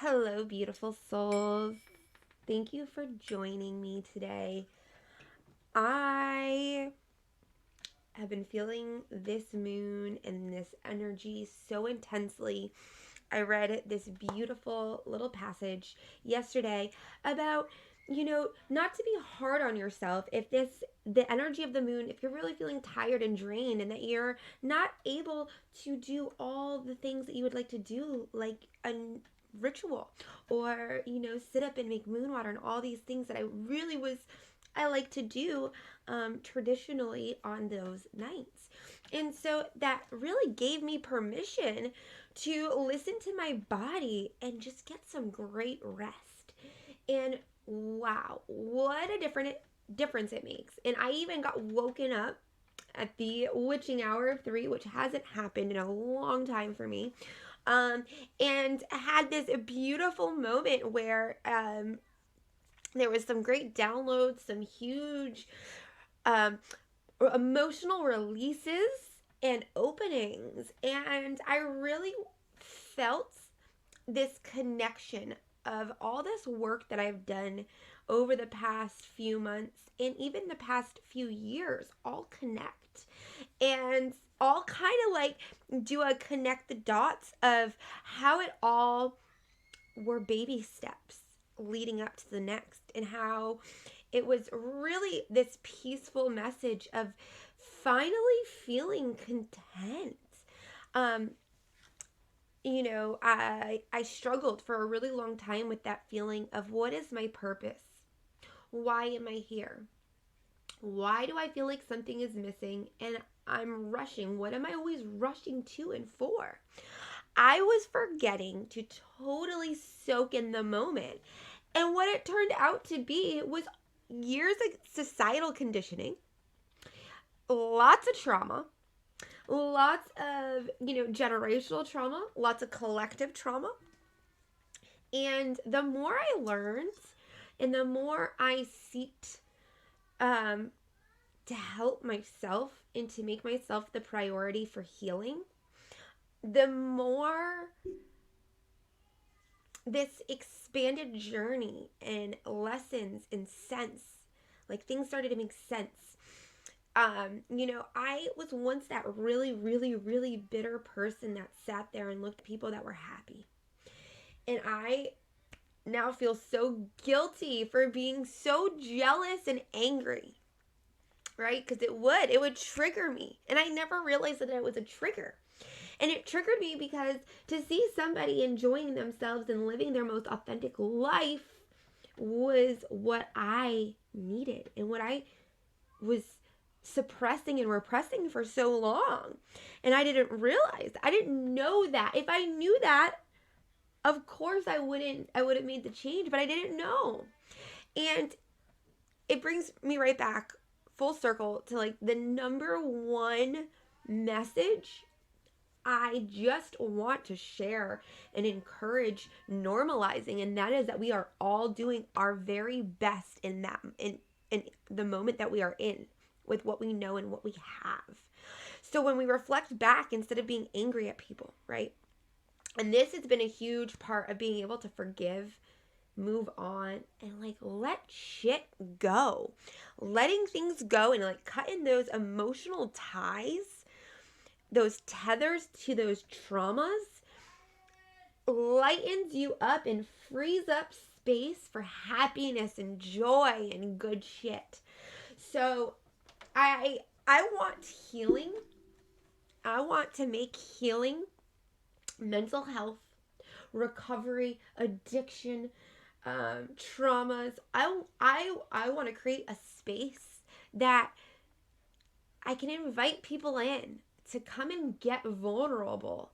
Hello, beautiful souls. Thank you for joining me today. I have been feeling this moon and this energy so intensely. I read this beautiful little passage yesterday about, not to be hard on yourself if the energy of the moon, if you're really feeling tired and drained and that you're not able to do all the things that you would like to do, like a ritual or, sit up and make moon water and all these things that I like to do traditionally on those nights. And so that really gave me permission to listen to my body and just get some great rest. And wow, what a difference it makes. And I even got woken up at the witching hour of 3, which hasn't happened in a long time for me. Um, and had this beautiful moment where there was some great downloads, some huge um, emotional releases and openings. And I really felt this connection of all this work that I've done over the past few months and even the past few years all connect and all kind of like do a connect the dots of how it all were baby steps leading up to the next, and how it was really this peaceful message of finally feeling content. Um, I struggled for a really long time with that feeling of what is my purpose? Why am I here? Why do I feel like something is missing and I'm rushing? What am I always rushing to and for? I was forgetting to totally soak in the moment. And what it turned out to be was years of societal conditioning, lots of trauma, lots of, generational trauma, lots of collective trauma. And the more I learned and the more I seeked um, to help myself and to make myself the priority for healing, the more this expanded journey and lessons and sense, like things started to make sense. I was once that really, really, really bitter person that sat there and looked at people that were happy. And I now feel so guilty for being so jealous and angry, right? Because it would trigger me. And I never realized that it was a trigger. And it triggered me because to see somebody enjoying themselves and living their most authentic life was what I needed and what I was suppressing and repressing for so long. And I didn't realize. I didn't know that. If I knew that, of course I would have made the change, but I didn't know. And it brings me right back full circle to like the number one message I just want to share and encourage normalizing, and that is that we are all doing our very best in the moment that we are in with what we know and what we have. So when we reflect back, instead of being angry at people, right? And this has been a huge part of being able to forgive, move on, and like let shit go. Letting things go and like cutting those emotional ties, those tethers to those traumas, lightens you up and frees up space for happiness and joy and good shit. So I want healing. I want to make healing, mental health, recovery, addiction, traumas. I want to create a space that I can invite people in to come and get vulnerable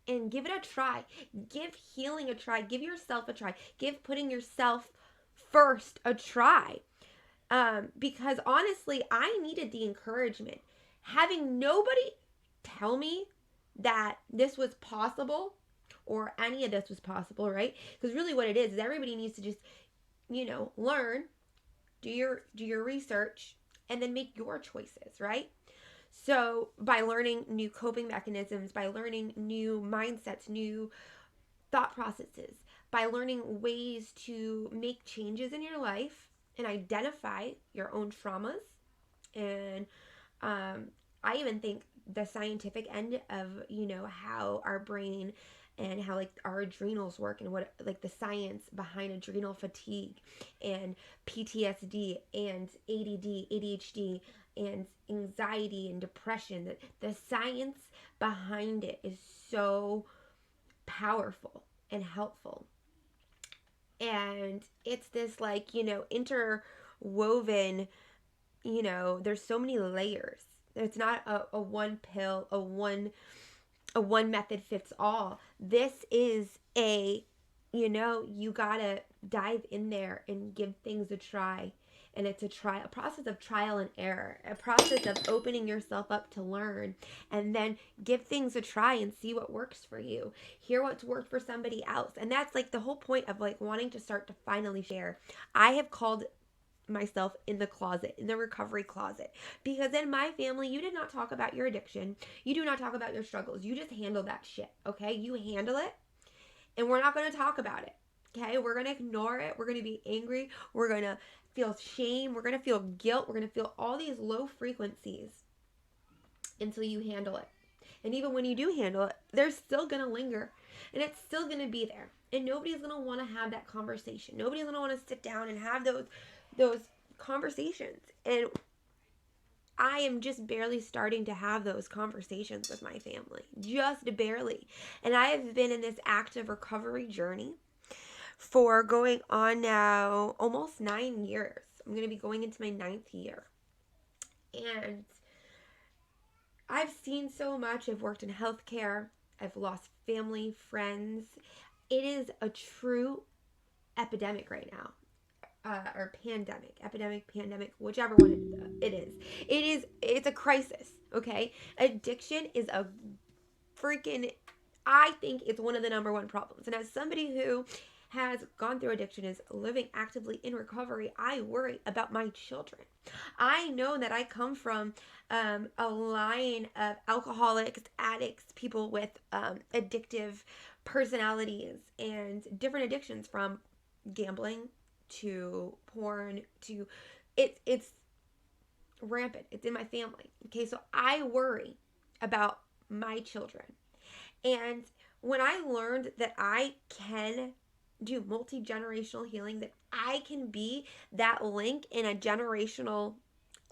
and give it a try. Give healing a try. Give yourself a try. Give putting yourself first a try. Because honestly, I needed the encouragement. Having nobody tell me that this was possible or any of this was possible, right? Because really what it is everybody needs to just, learn, do your research, and then make your choices, right? So by learning new coping mechanisms, by learning new mindsets, new thought processes, by learning ways to make changes in your life and identify your own traumas. And I even think the scientific end of, how our brain and how like our adrenals work, and what like the science behind adrenal fatigue and PTSD and ADD, ADHD and anxiety and depression. The science behind it is so powerful and helpful. And it's this like, interwoven, there's so many layers. It's not a one pill, a one method fits all. This is you gotta dive in there and give things a try. And it's a process of trial and error, a process of opening yourself up to learn, and then give things a try and see what works for you. Hear what's worked for somebody else. And that's like the whole point of like wanting to start to finally share. I have called myself in the closet, in the recovery closet, because in my family, you did not talk about your addiction. You do not talk about your struggles. You just handle that shit. Okay, you handle it, and we're not going to talk about it. Okay, we're going to ignore it. We're going to be angry. We're going to feel shame. We're going to feel guilt. We're going to feel all these low frequencies until you handle it. And even when you do handle it, they're still going to linger, and it's still going to be there, and nobody's going to want to have that conversation. Nobody's going to want to sit down and have those conversations. And I am just barely starting to have those conversations with my family, just barely. And I have been in this active recovery journey for going on now almost 9 years. I'm going to be going into my 9th year. And I've seen so much. I've worked in healthcare. I've lost family, friends. It is a true epidemic right now. Or pandemic, whichever one it is. It's a crisis, okay? Addiction is a freaking, I think it's one of the number one problems. And as somebody who has gone through addiction, is living actively in recovery, I worry about my children. I know that I come from a line of alcoholics, addicts, people with addictive personalities and different addictions, from gambling to porn to it's rampant. It's in my family. Okay, so I worry about my children. And when I learned that I can do multi-generational healing, that I can be that link in a generational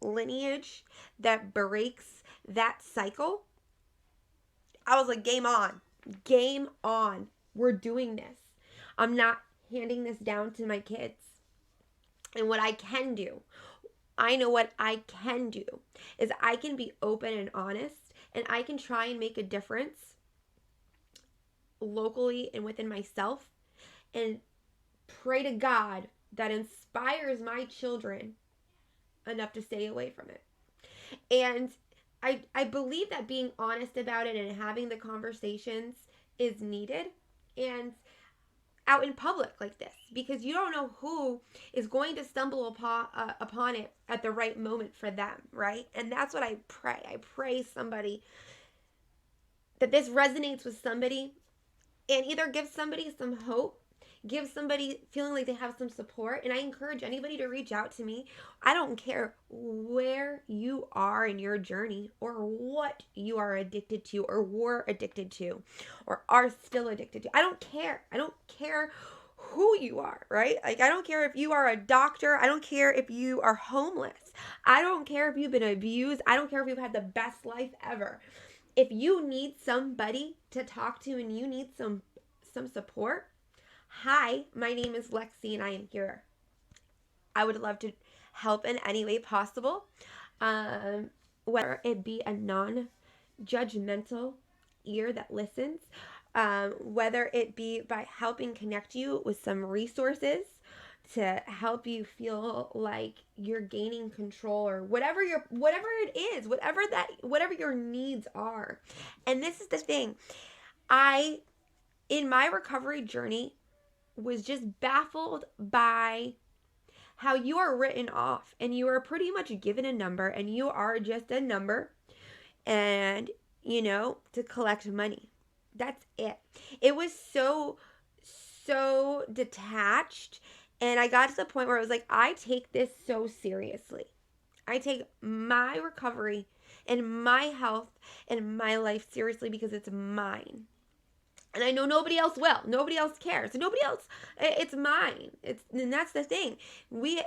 lineage that breaks that cycle, I was like, game on. Game on. We're doing this. I'm not handing this down to my kids. And what I can do, I know what I can do, is I can be open and honest, and I can try and make a difference locally and within myself, and pray to God that inspires my children enough to stay away from it. And I believe that being honest about it and having the conversations is needed, and out in public like this, because you don't know who is going to stumble upon it at the right moment for them, right? And that's what I pray. I pray that this resonates with somebody, and either gives somebody some hope, give somebody feeling like they have some support. And I encourage anybody to reach out to me. I don't care where you are in your journey, or what you are addicted to, or were addicted to, or are still addicted to. I don't care. I don't care who you are, right? Like, I don't care if you are a doctor. I don't care if you are homeless. I don't care if you've been abused. I don't care if you've had the best life ever. If you need somebody to talk to and you need some support, hi, my name is Lexi and I am here. I would love to help in any way possible, whether it be a non-judgmental ear that listens, whether it be by helping connect you with some resources to help you feel like you're gaining control, or whatever it is, whatever your needs are. And this is the thing, in my recovery journey, was just baffled by how you are written off, and you are pretty much given a number, and you are just a number, and to collect money. That's it. It was so so detached. And I got to the point where I was like, I take this so seriously. I take my recovery and my health and my life seriously because it's mine. And I know nobody else will. Nobody else cares. Nobody else. It's mine. And that's the thing. We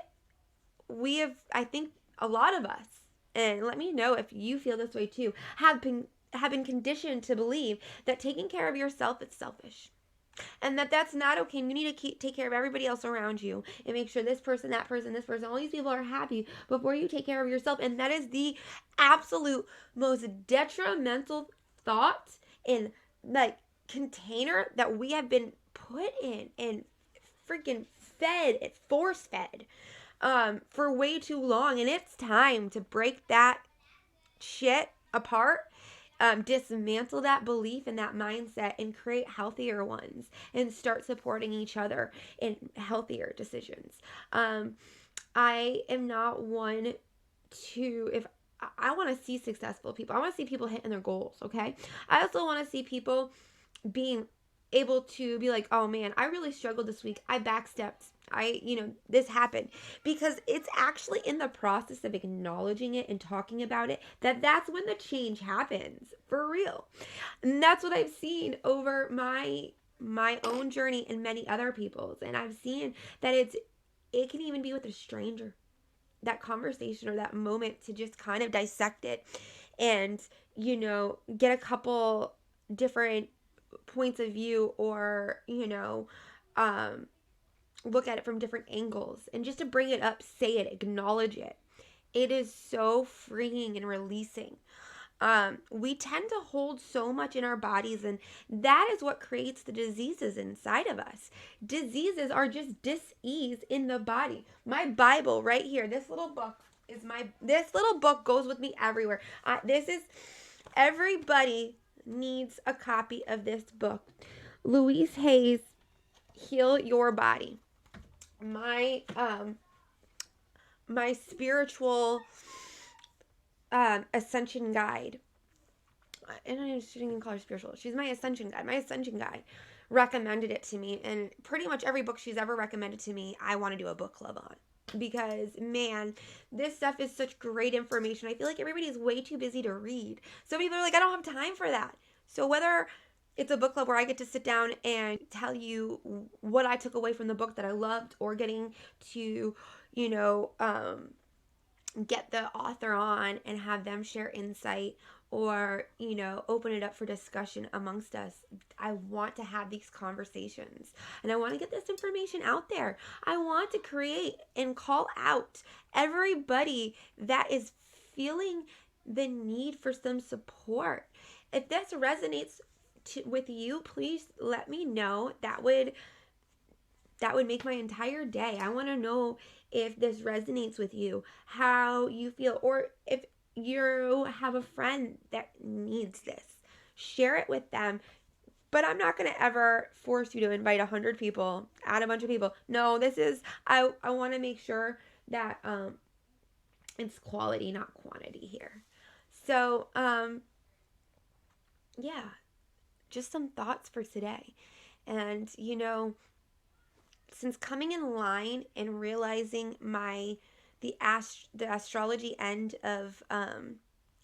we have, I think, a lot of us, and let me know if you feel this way too, have been conditioned to believe that taking care of yourself is selfish, and that's not okay. You need to take care of everybody else around you and make sure this person, that person, this person, all these people are happy before you take care of yourself. And that is the absolute most detrimental thought and like container that we have been put in and freaking fed, it force fed for way too long. And it's time to break that shit apart, dismantle that belief and that mindset and create healthier ones and start supporting each other in healthier decisions. I am not one to, if I want to see successful people, I want to see people hitting their goals, okay? I also want to see people being able to be like, oh man, I really struggled this week. I backstepped. This happened, because it's actually in the process of acknowledging it and talking about it that's when the change happens for real. And that's what I've seen over my own journey and many other people's. And I've seen that it can even be with a stranger, that conversation or that moment to just kind of dissect it and, get a couple different points of view, or, look at it from different angles, and just to bring it up, say it, acknowledge it. It is so freeing and releasing. We tend to hold so much in our bodies, and that is what creates the diseases inside of us. Diseases are just dis-ease in the body. My Bible right here, this little book goes with me everywhere. Everybody needs a copy of this book. Louise Hay's Heal Your Body. My spiritual ascension guide. And I shouldn't even call her spiritual. She's my ascension guide. My ascension guide recommended it to me, and pretty much every book she's ever recommended to me, I want to do a book club on. Because, man, this stuff is such great information. I feel like everybody's way too busy to read. So people are like, I don't have time for that. So whether it's a book club where I get to sit down and tell you what I took away from the book that I loved, or getting to, get the author on and have them share insight, or, open it up for discussion amongst us. I want to have these conversations, and I want to get this information out there. I want to create and call out everybody that is feeling the need for some support. If this resonates with you, please let me know. That would make my entire day. I want to know if this resonates with you, how you feel, or if you have a friend that needs this, share it with them. But I'm not going to ever force you to invite 100 people, add a bunch of people. No, I want to make sure that it's quality, not quantity here. So, yeah, just some thoughts for today. And, since coming in line and realizing the astrology end of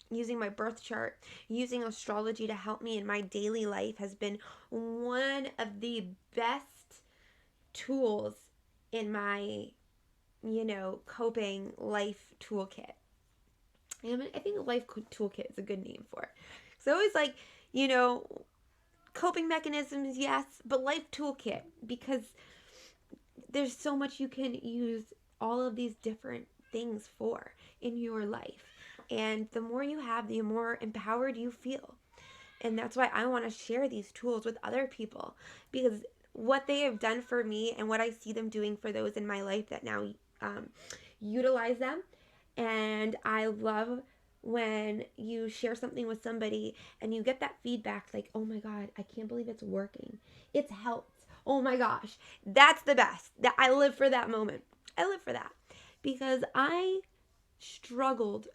using my birth chart, using astrology to help me in my daily life, has been one of the best tools in my, coping life toolkit. I think life toolkit is a good name for it. So always like, coping mechanisms, yes, but life toolkit, because there's so much you can use all of these different things for in your life. And the more you have, the more empowered you feel. And that's why I want to share these tools with other people, because what they have done for me and what I see them doing for those in my life that now utilize them. And I love when you share something with somebody and you get that feedback like, oh my God, I can't believe it's working. It's helped. Oh my gosh, that's the best. That I live for that moment. I live for that, because I struggled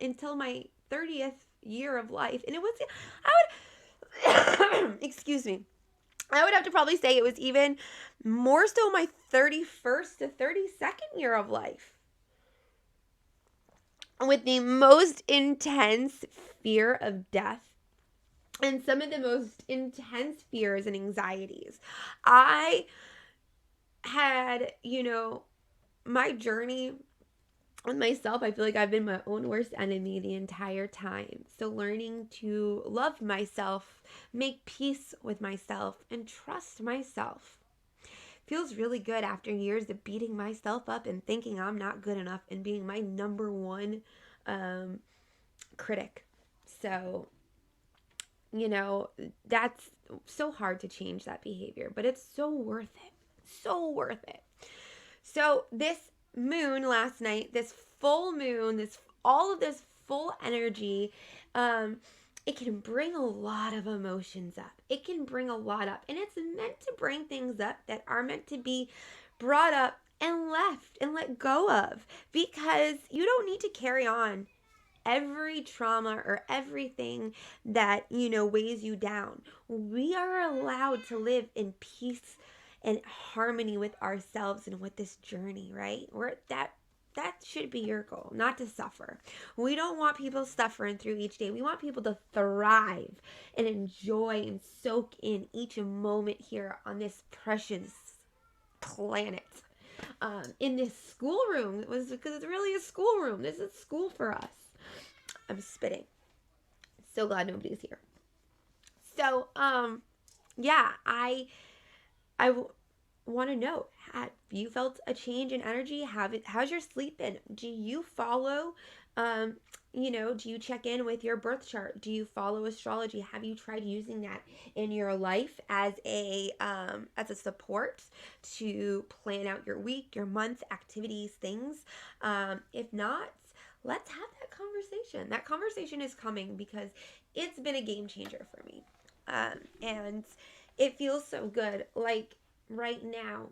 until my 30th year of life, and it was, I would, excuse me, I would have to probably say it was even more so my 31st to 32nd year of life, with the most intense fear of death and some of the most intense fears and anxieties. I had, my journey with myself, I feel like I've been my own worst enemy the entire time. So learning to love myself, make peace with myself, and trust myself feels really good after years of beating myself up and thinking I'm not good enough and being my number one critic. So, that's so hard to change that behavior, but it's so worth it. So worth it. So this moon last night, this full moon, all of this full energy, it can bring a lot of emotions up. It can bring a lot up, and it's meant to bring things up that are meant to be brought up and left and let go of, because you don't need to carry on every trauma or everything that weighs you down. We are allowed to live in peace and harmony with ourselves and with this journey, right? That should be your goal, not to suffer. We don't want people suffering through each day. We want people to thrive and enjoy and soak in each moment here on this precious planet. In this schoolroom, because it's really a schoolroom. This is school for us. I'm spitting. So glad nobody's here. So, yeah, I want to know, have you felt a change in energy? How's your sleep been? Do you follow, do you check in with your birth chart? Do you follow astrology? Have you tried using that in your life as a support to plan out your week, your month, activities, things? If not, let's have that conversation. That conversation is coming because it's been a game changer for me. And it feels so good. Like right now,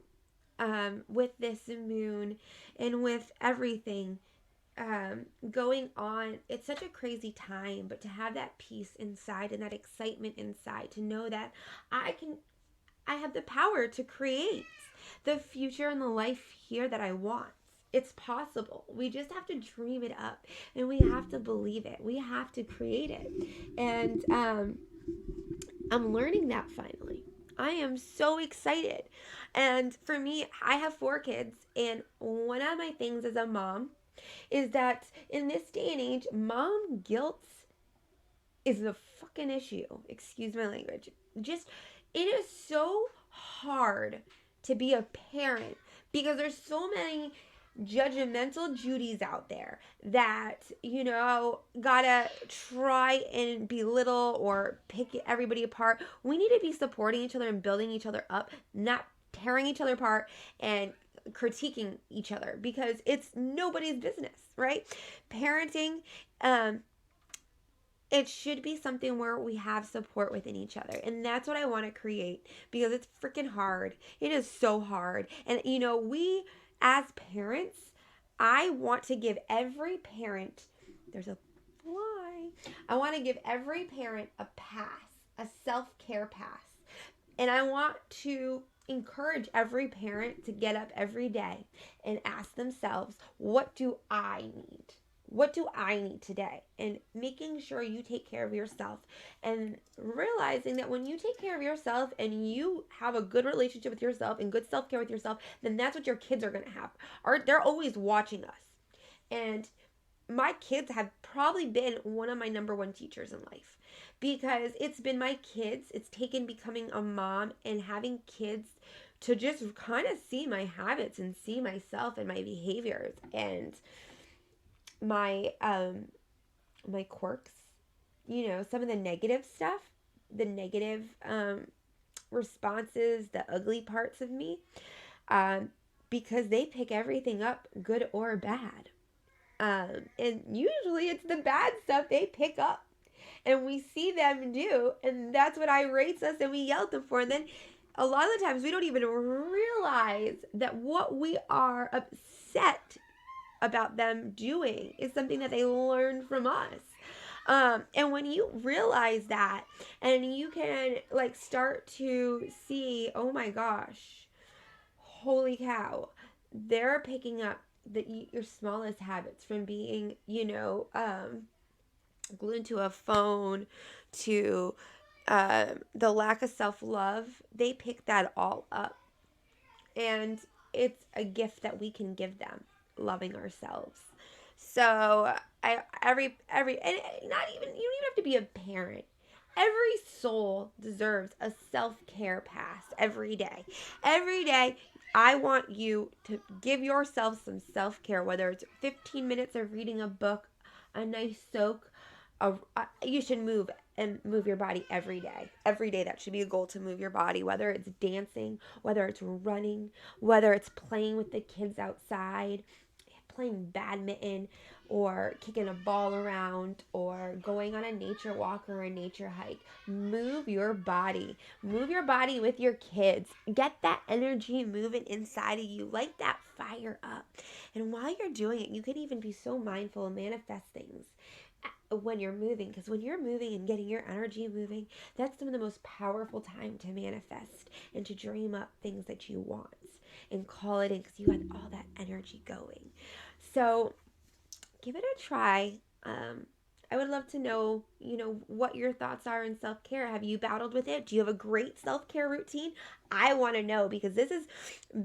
with this moon and with everything going on, it's such a crazy time, but to have that peace inside and that excitement inside, to know that I have the power to create the future and the life here that I want. It's possible. We just have to dream it up, and we have to believe it. We have to create it. And I'm learning that finally. I am so excited. And for me, I have 4 kids, and one of my things as a mom is that in this day and age, mom guilt is a fucking issue. Excuse my language. It is so hard to be a parent because there's so many judgmental Judies out there that, gotta try and belittle or pick everybody apart. We need to be supporting each other and building each other up, not tearing each other apart and critiquing each other, because it's nobody's business, right? Parenting, it should be something where we have support within each other. And that's what I want to create, because it's freaking hard. It is so hard. And, we as parents, I want to give every parent, there's a fly. I want to give every parent a pass, a self-care pass. And I want to encourage every parent to get up every day and ask themselves, what do I need? What do I need today? And making sure you take care of yourself, and realizing that when you take care of yourself and you have a good relationship with yourself and good self-care with yourself, then that's what your kids are going to have. They're always watching us. And my kids have probably been one of my number one teachers in life, because it's been my kids. It's taken becoming a mom and having kids to just kind of see my habits and see myself and my behaviors and my my quirks, some of the negative stuff, the negative responses, the ugly parts of me, because they pick everything up, good or bad. And usually it's the bad stuff they pick up and we see them do, and that's what irrates us and we yell at them for. And then a lot of the times we don't even realize that what we are upset about them doing is something that they learned from us. And when you realize that, and you can like start to see, oh my gosh, holy cow, they're picking up your smallest habits from being, glued to a phone to the lack of self-love. They pick that all up, and it's a gift that we can give them, loving ourselves. So I every and not even you don't even have to be a parent. Every soul deserves a self-care pass every day. Every day, I want you to give yourself some self-care, whether it's 15 minutes of reading a book, a nice soak. You should move your body every day. Every day, that should be a goal, to move your body, whether it's dancing, whether it's running, whether it's playing with the kids outside, playing badminton, or kicking a ball around, or going on a nature walk or a nature hike. Move your body. Move your body with your kids. Get that energy moving inside of you. Light that fire up. And while you're doing it, you can even be so mindful and manifest things when you're moving, because when you're moving and getting your energy moving, that's some of the most powerful time to manifest and to dream up things that you want and call it in, because you had all that energy going. So give it a try. I would love to know, what your thoughts are in self-care. Have you battled with it? Do you have a great self-care routine? I want to know, because this has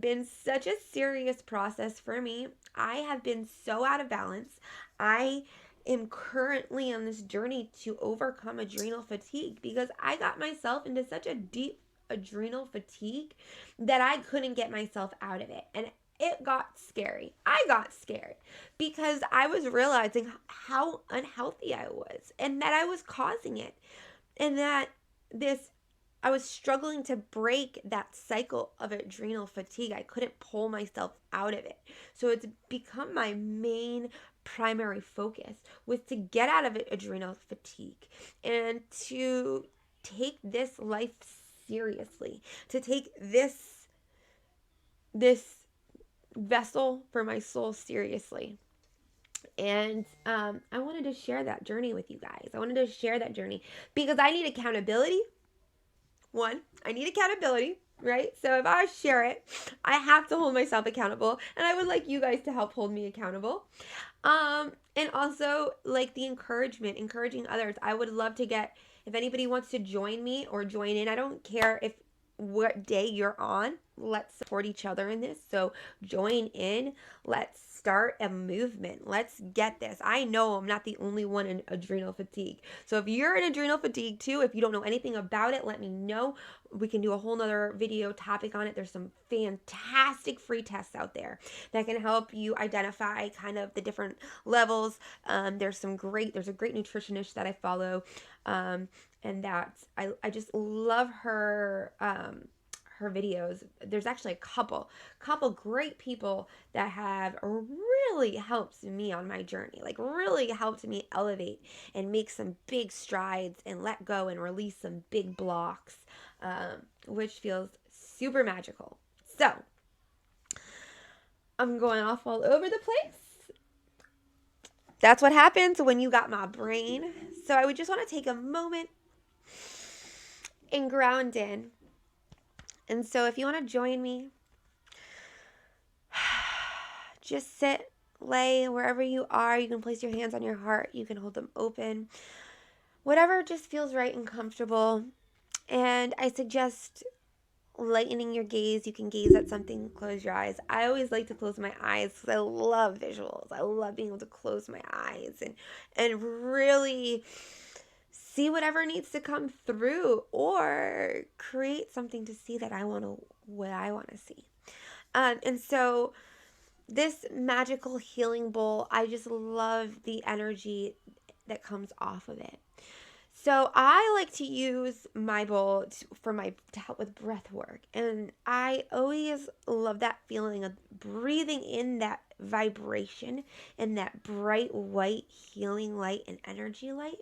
been such a serious process for me. I have been so out of balance. I am currently on this journey to overcome adrenal fatigue, because I got myself into such a deep adrenal fatigue that I couldn't get myself out of it. And it got scary. I got scared because I was realizing how unhealthy I was, and that I was causing it, and that I was struggling to break that cycle of adrenal fatigue. I couldn't pull myself out of it. So it's become my main primary focus, was to get out of adrenal fatigue and to take this life seriously, to take this vessel for my soul seriously. And I wanted to share that journey with you guys. I wanted to share that journey because I need accountability. I need accountability, right? So if I share it, I have to hold myself accountable, and I would like you guys to help hold me accountable. And also, like, the encouraging others. I would love to get, if anybody wants to join me or join in, I don't care if what day you're on. Let's support each other in this. So join in. Let's start a movement. Let's get this. I know I'm not the only one in adrenal fatigue. So if you're in adrenal fatigue too, if you don't know anything about it, let me know. We can do a whole nother video topic on it. There's some fantastic free tests out there that can help you identify kind of the different levels. There's a great nutritionist that I follow. And that's, I just love her videos. There's actually a couple great people that have really helped me on my journey, like really helped me elevate and make some big strides and let go and release some big blocks, which feels super magical. So I'm going off all over the place. That's what happens when you got my brain. So I would just want to take a moment and ground in. And so if you want to join me, just sit, lay wherever you are. You can place your hands on your heart. You can hold them open. Whatever just feels right and comfortable. And I suggest lightening your gaze. You can gaze at something, close your eyes. I always like to close my eyes because I love visuals. I love being able to close my eyes and really see whatever needs to come through, or create something to see that what I want to see. And so this magical healing bowl, I just love the energy that comes off of it. So I like to use my bowl to help with breath work. And I always love that feeling of breathing in that vibration and that bright white healing light and energy light.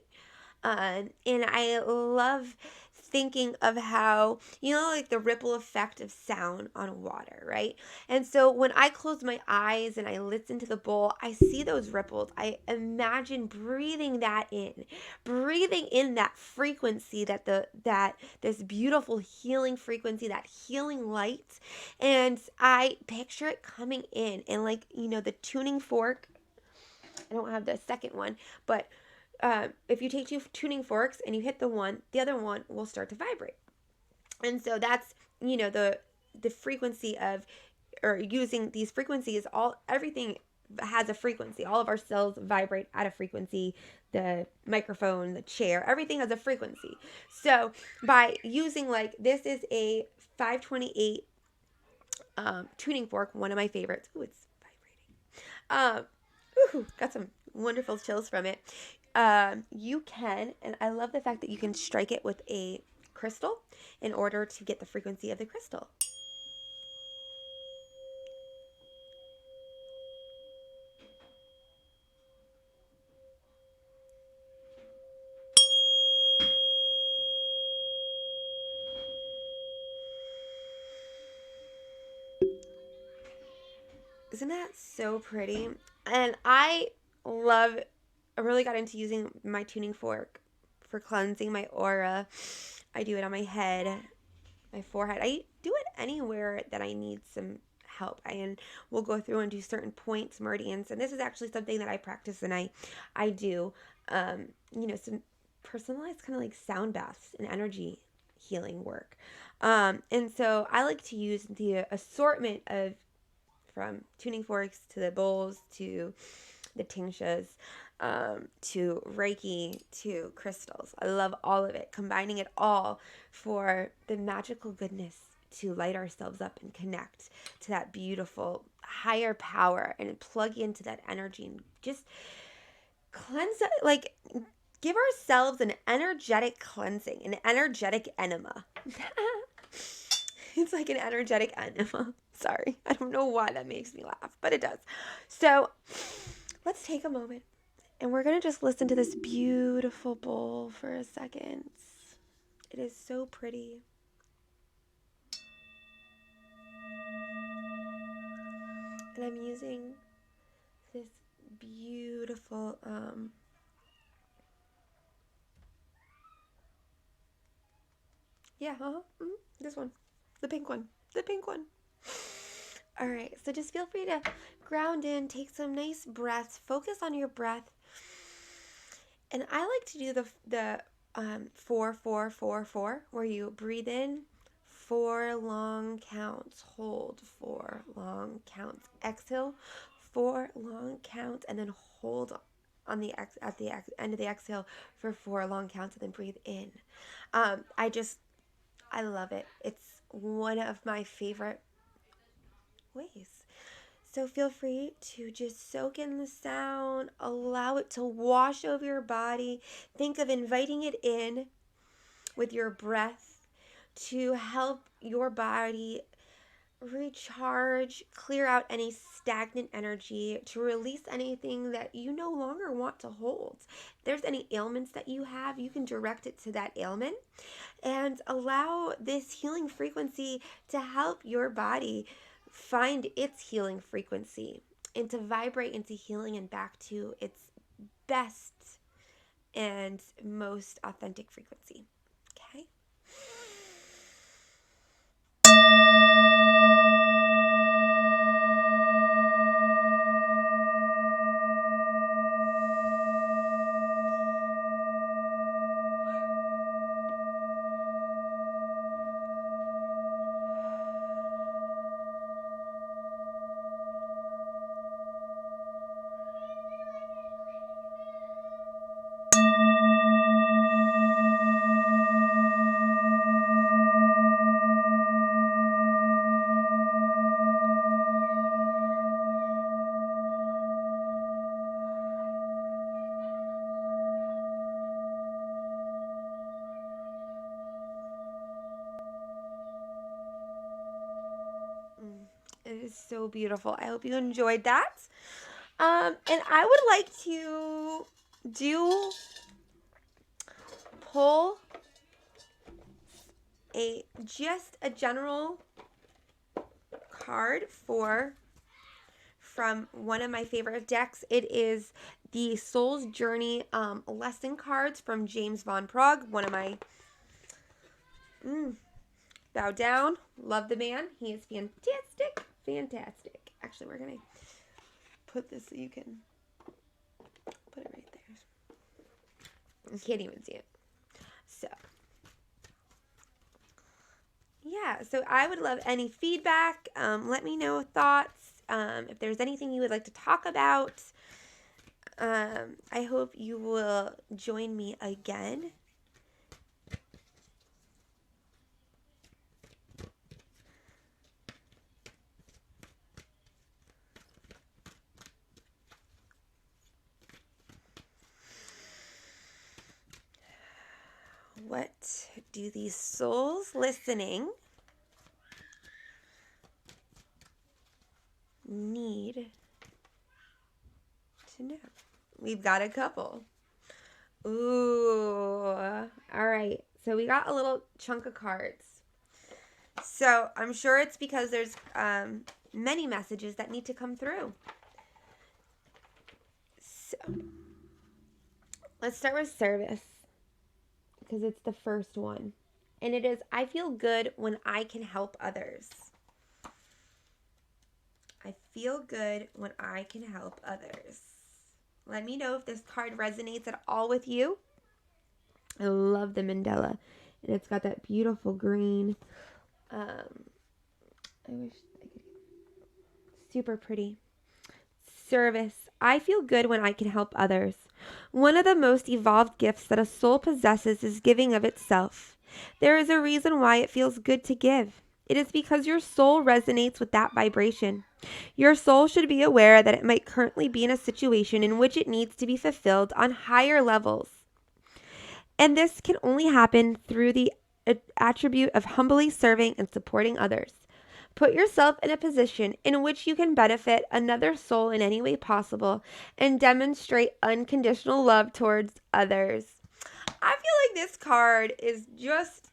And I love thinking of how, like the ripple effect of sound on water, right? And so when I close my eyes and I listen to the bowl, I see those ripples. I imagine breathing in that frequency, that this beautiful healing frequency, that healing light. And I picture it coming in, and like, the tuning fork. I don't have the second one, but if you take two tuning forks and you hit the other one will start to vibrate. And so that's, the frequency of, or using these frequencies, everything has a frequency. All of our cells vibrate at a frequency. The microphone, the chair, everything has a frequency. So by using, like, this is a 528 tuning fork, one of my favorites. Ooh, it's vibrating. Got some wonderful chills from it. You can, and I love the fact that you can strike it with a crystal in order to get the frequency of the crystal. Isn't that so pretty? And I really got into using my tuning fork for cleansing my aura. I do it on my head, my forehead. I do it anywhere that I need some help. And we'll go through and do certain points, meridians. And this is actually something that I practice, and I do, some personalized kind of like sound baths and energy healing work. And so I like to use the assortment of, from tuning forks to the bowls to the tinctures, to Reiki to crystals. I love all of it, combining it all for the magical goodness to light ourselves up and connect to that beautiful higher power and plug into that energy and just cleanse it, like give ourselves an energetic cleansing, an energetic enema. It's like an energetic enema. Sorry, I don't know why that makes me laugh, but it does. So let's take a moment and we're going to just listen to this beautiful bowl for a second. It is so pretty. And I'm using this beautiful, this one, the pink one. All right, so just feel free to ground in, take some nice breaths, focus on your breath. And I like to do the 4, 4, 4, 4, where you breathe in 4 long counts, hold 4 long counts, exhale 4 long counts, and then hold on the at the end of the exhale for 4 long counts, and then breathe in. I love it. It's one of my favorite ways. So feel free to just soak in the sound, allow it to wash over your body. Think of inviting it in with your breath to help your body recharge, clear out any stagnant energy, to release anything that you no longer want to hold. If there's any ailments that you have, you can direct it to that ailment and allow this healing frequency to help your body find its healing frequency and to vibrate into healing and back to its best and most authentic frequency. Okay? It is so beautiful. I hope you enjoyed that. And I would like to do pull just a general card from one of my favorite decks. It is the Soul's Journey lesson cards from James Van Praagh, one of my bow down. Love the man. He is fantastic. Fantastic. Actually, we're going to put this so you can put it right there. You can't even see it. So, yeah. So I would love any feedback. Let me know thoughts. If there's anything you would like to talk about. I hope you will join me again. What do these souls listening need to know? We've got a couple. Ooh. All right. So we got a little chunk of cards. So I'm sure it's because there's many messages that need to come through. So let's start with service, because it's the first one. And it is, I feel good when I can help others. I feel good when I can help others. Let me know if this card resonates at all with you. I love the mandala. And it's got that beautiful green. I wish I could. Super pretty. Service. I feel good when I can help others. One of the most evolved gifts that a soul possesses is giving of itself. There is a reason why it feels good to give. It is because your soul resonates with that vibration. Your soul should be aware that it might currently be in a situation in which it needs to be fulfilled on higher levels. And this can only happen through the attribute of humbly serving and supporting others. Put yourself in a position in which you can benefit another soul in any way possible and demonstrate unconditional love towards others. I feel like this card is just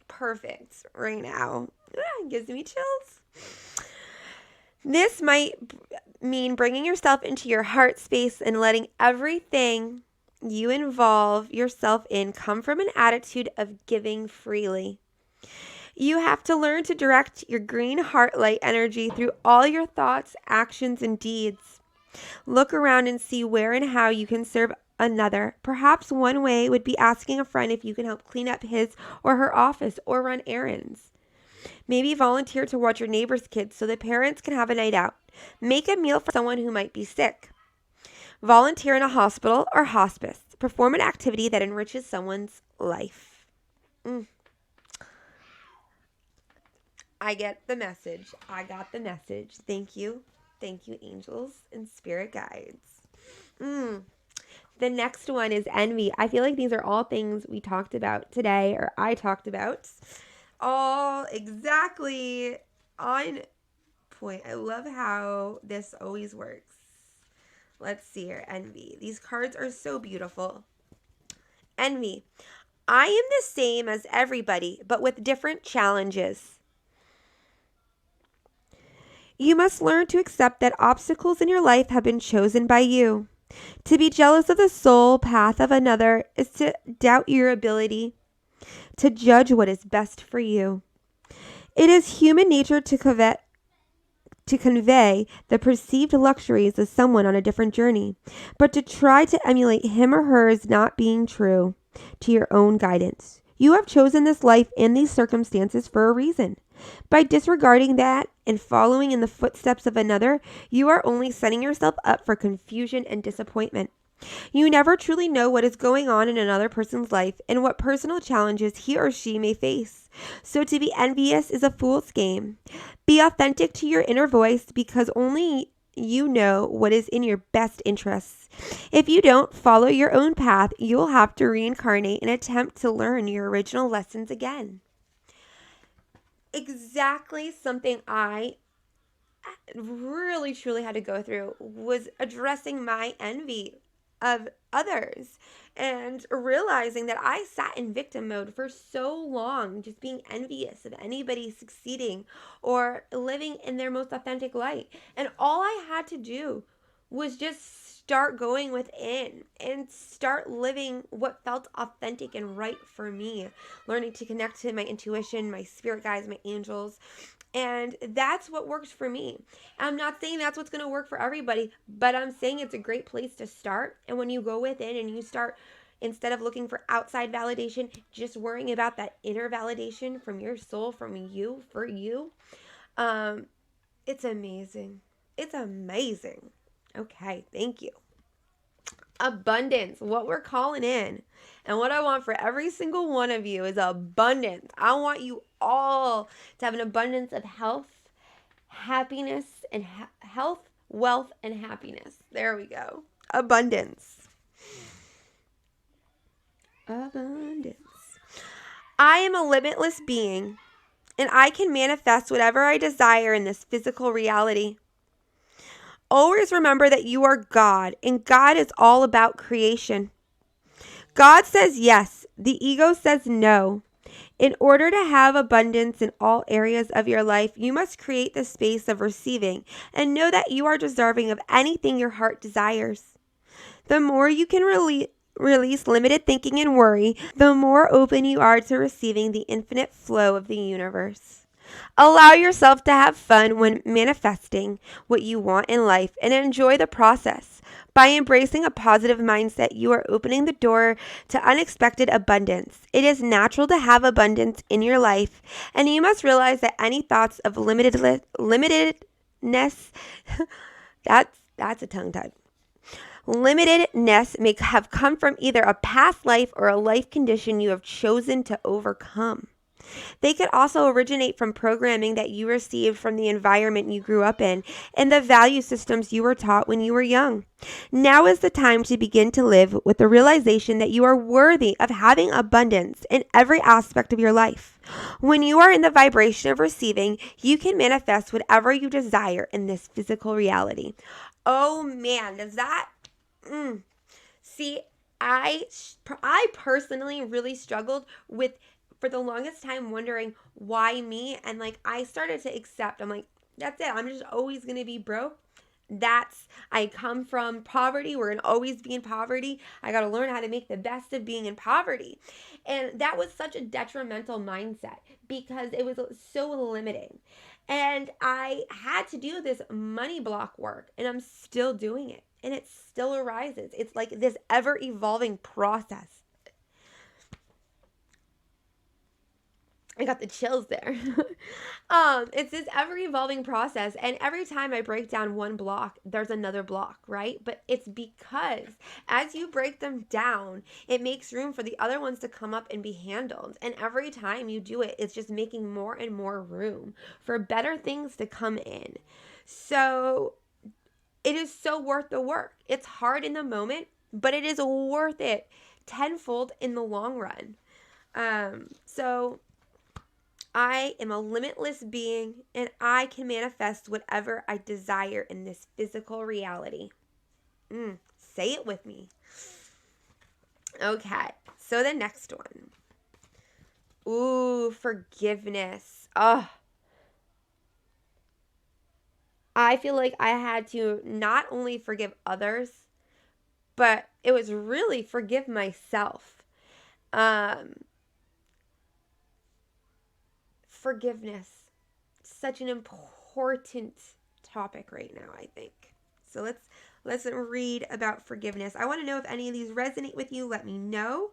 perfect right now. It gives me chills. This might mean bringing yourself into your heart space and letting everything you involve yourself in come from an attitude of giving freely. You have to learn to direct your green heart light energy through all your thoughts, actions, and deeds. Look around and see where and how you can serve another. Perhaps one way would be asking a friend if you can help clean up his or her office or run errands. Maybe volunteer to watch your neighbor's kids so the parents can have a night out. Make a meal for someone who might be sick. Volunteer in a hospital or hospice. Perform an activity that enriches someone's life. I get the message. I got the message. Thank you. Thank you, angels and spirit guides. The next one is envy. I feel like these are all things we talked about today, or I talked about. All exactly on point. I love how this always works. Let's see here. Envy. These cards are so beautiful. Envy. I am the same as everybody, but with different challenges. You must learn to accept that obstacles in your life have been chosen by you. To be jealous of the soul path of another is to doubt your ability to judge what is best for you. It is human nature to convey the perceived luxuries of someone on a different journey, but to try to emulate him or her is not being true to your own guidance. You have chosen this life and these circumstances for a reason. By disregarding that and following in the footsteps of another, you are only setting yourself up for confusion and disappointment. You never truly know what is going on in another person's life and what personal challenges he or she may face. So to be envious is a fool's game. Be authentic to your inner voice, because only you know what is in your best interests. If you don't follow your own path, you will have to reincarnate and attempt to learn your original lessons again. Exactly something I really truly had to go through was addressing my envy. of others, and realizing that I sat in victim mode for so long, just being envious of anybody succeeding or living in their most authentic light. And all I had to do was just start going within and start living what felt authentic and right for me, learning to connect to my intuition, my spirit guides, my angels. And that's what works for me. I'm not saying that's what's going to work for everybody, but I'm saying it's a great place to start. And when you go within and you start, instead of looking for outside validation, just worrying about that inner validation from your soul, from you, for you, um, it's amazing. It's amazing. Okay, thank you. Abundance, what we're calling in. And what I want for every single one of you is abundance. I want you all to have an abundance of health, happiness, and health, wealth, and happiness. There we go. Abundance. Abundance. I am a limitless being, and I can manifest whatever I desire in this physical reality. Always remember that you are God, and God is all about creation. God says yes, the ego says no. In order to have abundance in all areas of your life, you must create the space of receiving and know that you are deserving of anything your heart desires. The more you can release limited thinking and worry, the more open you are to receiving the infinite flow of the universe. Allow yourself to have fun when manifesting what you want in life and enjoy the process. By embracing a positive mindset, you are opening the door to unexpected abundance. It is natural to have abundance in your life, and you must realize that any thoughts of limitedness, that's a tongue tie. Limitedness may have come from either a past life or a life condition you have chosen to overcome. They could also originate from programming that you received from the environment you grew up in and the value systems you were taught when you were young. Now is the time to begin to live with the realization that you are worthy of having abundance in every aspect of your life. When you are in the vibration of receiving, you can manifest whatever you desire in this physical reality. Oh man, does that... See, I personally really struggled with, for the longest time, wondering why me, and like I started to accept. I'm like, that's it. I'm just always going to be broke. I come from poverty. We're going to always be in poverty. I got to learn how to make the best of being in poverty. And that was such a detrimental mindset because it was so limiting. And I had to do this money block work, and I'm still doing it. And it still arises. It's like this ever evolving process. I got the chills there. It's this ever evolving process, and every time I break down one block, there's another block, right? But it's because as you break them down, it makes room for the other ones to come up and be handled. And every time you do it, it's just making more and more room for better things to come in. So it is so worth the work. It's hard in the moment, but it is worth it tenfold in the long run. So I am a limitless being, and I can manifest whatever I desire in this physical reality. Say it with me. Okay, so the next one. Ooh, forgiveness. Oh, I feel like I had to not only forgive others, but it was really forgive myself. Forgiveness. Such an important topic right now, I think. So let's read about forgiveness. I want to know if any of these resonate with you. Let me know.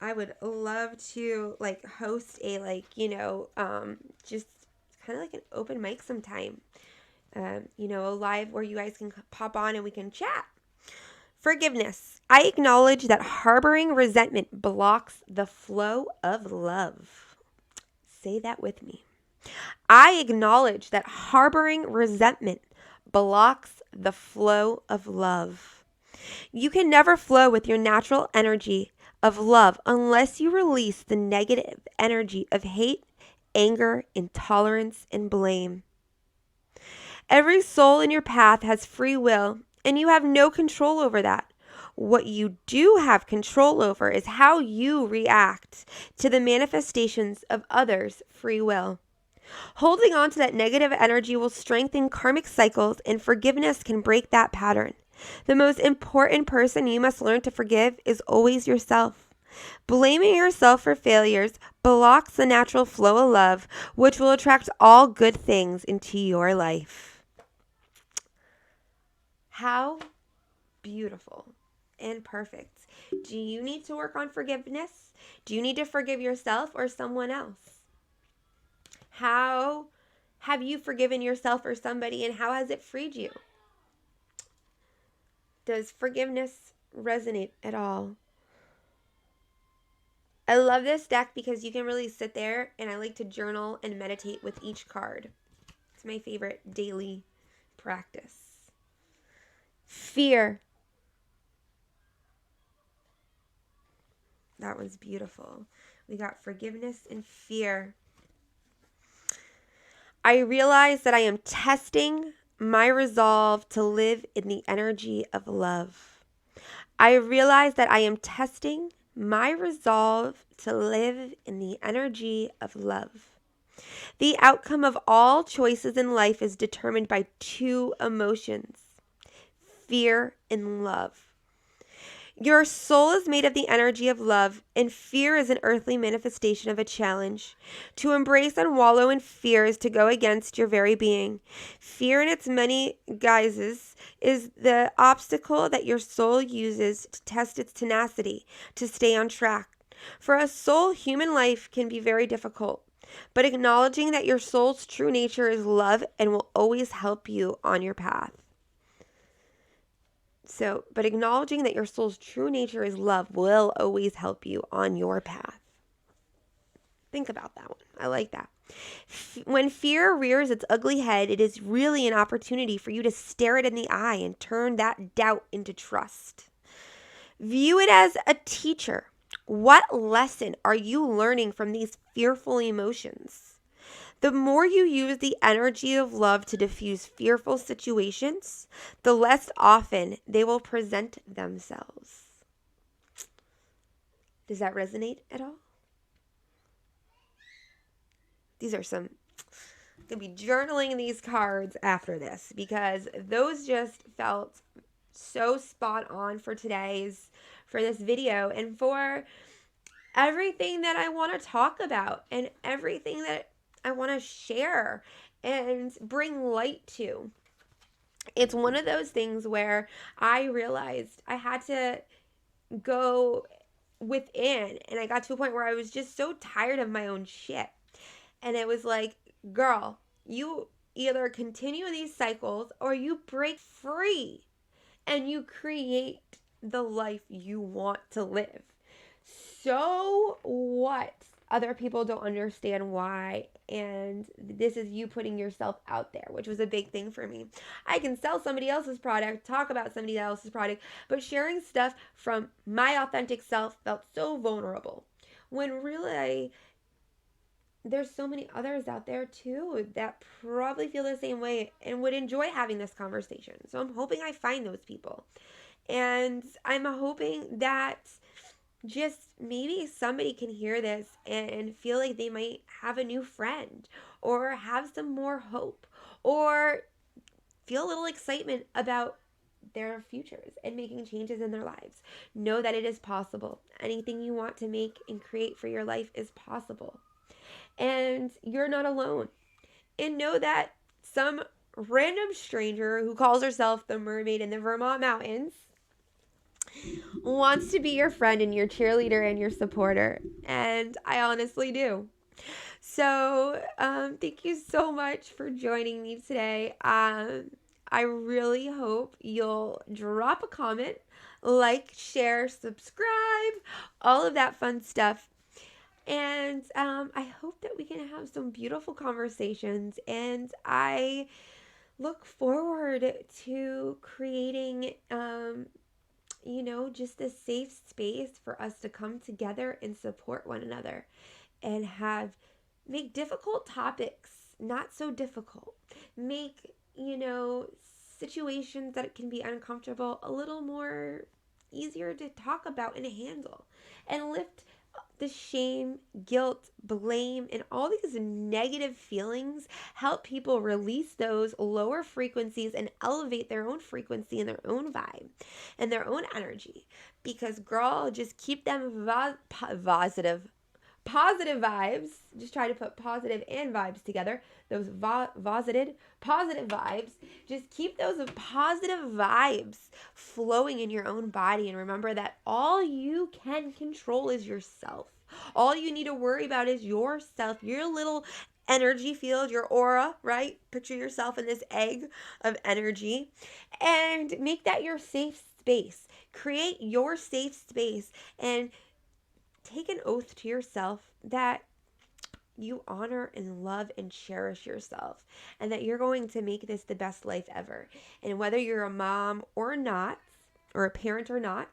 I would love to host a just kind of like an open mic sometime. A live where you guys can pop on and we can chat. Forgiveness. I acknowledge that harboring resentment blocks the flow of love. Say that with me. I acknowledge that harboring resentment blocks the flow of love. You can never flow with your natural energy of love unless you release the negative energy of hate, anger, intolerance, and blame. Every soul in your path has free will, and you have no control over that. What you do have control over is how you react to the manifestations of others' free will. Holding on to that negative energy will strengthen karmic cycles, and forgiveness can break that pattern. The most important person you must learn to forgive is always yourself. Blaming yourself for failures blocks the natural flow of love, which will attract all good things into your life. How beautiful and perfect. Do you need to work on forgiveness? Do you need to forgive yourself or someone else? How have you forgiven yourself or somebody, and how has it freed you? Does forgiveness resonate at all? I love this deck because you can really sit there, and I like to journal and meditate with each card. It's my favorite daily practice. Fear. That one's beautiful. We got forgiveness and fear. I realize that I am testing my resolve to live in the energy of love. I realize that I am testing my resolve to live in the energy of love. The outcome of all choices in life is determined by two emotions: fear and love. Your soul is made of the energy of love, and fear is an earthly manifestation of a challenge. To embrace and wallow in fear is to go against your very being. Fear in its many guises is the obstacle that your soul uses to test its tenacity, to stay on track. For a soul, human life can be very difficult, but acknowledging that your soul's true nature is love and will always help you on your path. But acknowledging that your soul's true nature is love will always help you on your path. Think about that one. I like that. When fear rears its ugly head, it is really an opportunity for you to stare it in the eye and turn that doubt into trust. View it as a teacher. What lesson are you learning from these fearful emotions? The more you use the energy of love to diffuse fearful situations, the less often they will present themselves. Does that resonate at all? These are some... I'm going to be journaling these cards after this because those just felt so spot on for this video and for everything that I want to talk about and everything that I want to share and bring light to. It's one of those things where I realized I had to go within, and I got to a point where I was just so tired of my own shit. And it was like, girl, you either continue these cycles or you break free and you create the life you want to live. So what? Other people don't understand why, and this is you putting yourself out there, which was a big thing for me. I can sell somebody else's product, talk about somebody else's product, but sharing stuff from my authentic self felt so vulnerable, when really there's so many others out there too that probably feel the same way and would enjoy having this conversation. So I'm hoping I find those people, and I'm hoping that just maybe somebody can hear this and feel like they might have a new friend or have some more hope or feel a little excitement about their futures and making changes in their lives. Know that it is possible. Anything you want to make and create for your life is possible. And you're not alone. And know that some random stranger who calls herself the mermaid in the Vermont mountains wants to be your friend and your cheerleader and your supporter. And I honestly do. So thank you so much for joining me today. I really hope you'll drop a comment, like, share, subscribe, all of that fun stuff. And I hope that we can have some beautiful conversations. And I look forward to creating just a safe space for us to come together and support one another and make difficult topics not so difficult. Make situations that can be uncomfortable a little more easier to talk about and handle, and lift the shame, guilt, blame, and all these negative feelings. Help people release those lower frequencies and elevate their own frequency and their own vibe and their own energy. Because, girl, just keep them positive vibes. Just try to put positive and vibes together. Those positive vibes. Just keep those positive vibes flowing in your own body. And remember that all you can control is yourself. All you need to worry about is yourself, your little energy field, your aura, right? Picture yourself in this egg of energy and make that your safe space. Create your safe space and take an oath to yourself that you honor and love and cherish yourself, and that you're going to make this the best life ever. And whether you're a mom or not, or a parent or not,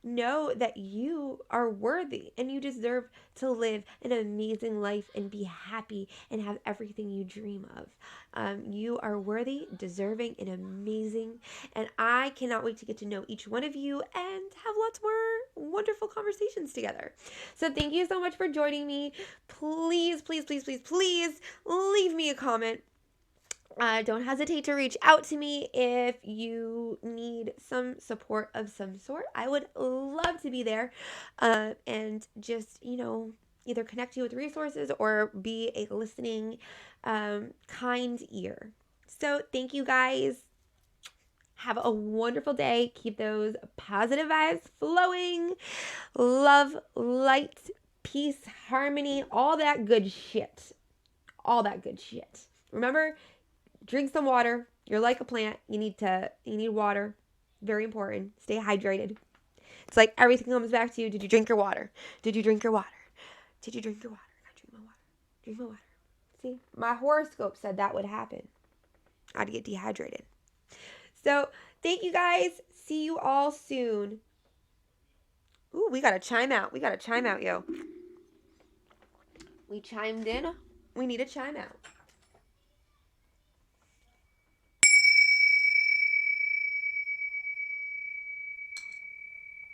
know that you are worthy and you deserve to live an amazing life and be happy and have everything you dream of. You are worthy, deserving, and amazing. And I cannot wait to get to know each one of you and have lots more wonderful conversations together. So thank you so much for joining me. Please, please, please, please, please leave me a comment. Don't hesitate to reach out to me if you need some support of some sort. I would love to be there and just, either connect you with resources or be a listening, kind ear. So thank you guys. Have a wonderful day. Keep those positive vibes flowing. Love, light, peace, harmony, all that good shit. All that good shit. Remember, drink some water. You're like a plant. You need water. Very important. Stay hydrated. It's like everything comes back to you. Did you drink your water? Did you drink your water? Did you drink your water? I drink my water. Drink my water. See, my horoscope said that would happen. I'd get dehydrated. So thank you guys. See you all soon. Ooh, we got to chime out. Yo. We chimed in. We need to chime out.